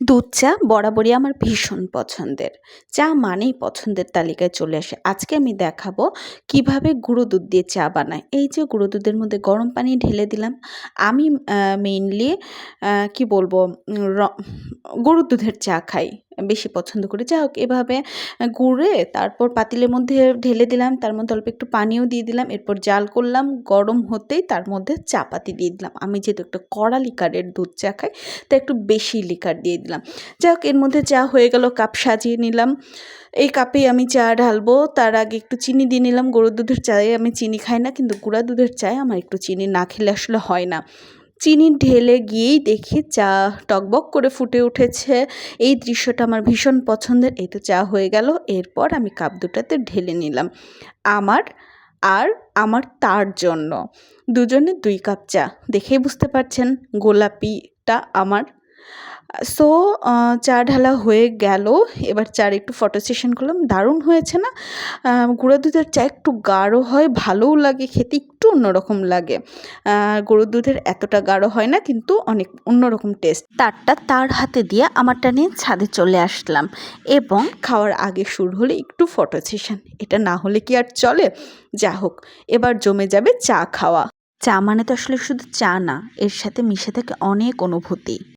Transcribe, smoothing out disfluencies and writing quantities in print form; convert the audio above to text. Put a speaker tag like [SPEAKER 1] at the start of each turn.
[SPEAKER 1] দুধ চা বরাবরই আমার ভীষণ পছন্দের। চা মানেই পছন্দের তালিকায় চলে আসে। আজকে আমি দেখাবো কিভাবে গুঁড়ো দুধ দিয়ে চা বানায়। এই যে গুঁড়ো দুধের মধ্যে গরম পানি ঢেলে দিলাম। আমি মেইনলি কি বলবো র গরুর দুধের চা খাই। বেশি পছন্দ করি। যাই হোক এভাবে গুঁড়ে তারপর পাতিলের মধ্যে ঢেলে দিলাম। তার মধ্যে অল্প একটু পানিও দিয়ে দিলাম। এরপর জাল করলাম। গরম হতেই তার মধ্যে চা পাতি দিয়ে দিলাম। আমি যেহেতু একটা কড়া লিকারের দুধ চা খাই, তাই একটু বেশি লিকার দিয়ে দিলাম। যাই হোক এর মধ্যে চা হয়ে গেল, কাপ সাজিয়ে নিলাম। এই কাপেই আমি চা ঢালবো। তার আগে একটু চিনি দিয়ে নিলাম। গরুর দুধের চায়ে আমি চিনি খাই না, কিন্তু গুঁড়া দুধের চায়ে আমার একটু চিনি না খেলে আসলে হয় না। চিনি ঢেলে গিয়েই দেখি চা টগবগ করে ফুটে উঠেছে। এই দৃশ্যটা আমার ভীষণ পছন্দের। এই তো চা হয়ে গেল। এরপর আমি কাপ দুটাতে ঢেলে নিলাম। আমার আর আমার তার জন্য দুজনে ২ কাপ চা। দেখেই বুঝতে পারছেন গোলাপিটা আমার। সো চা ঢালা হয়ে গেল। এবার চার একটু ফটো সেশন করলাম। দারুণ হয়েছে না? গুঁড়া দুধের চা একটু গাঢ় হয়, ভালোও লাগে খেতে, একটু অন্যরকম লাগে। গরুর দুধের এতটা গাঢ় হয় না, কিন্তু অনেক অন্যরকম টেস্ট। তারটা তার হাতে দিয়ে আমারটা নিয়ে ছাদে চলে আসলাম এবং খাওয়ার আগে শুরু হলো একটু ফটো সেশন। এটা না হলে কি আর চলে? যা হোক, এবার জমে যাবে চা খাওয়া। চা মানে তো আসলে শুধু চা না, এর সাথে মিশে থাকে অনেক অনুভূতি।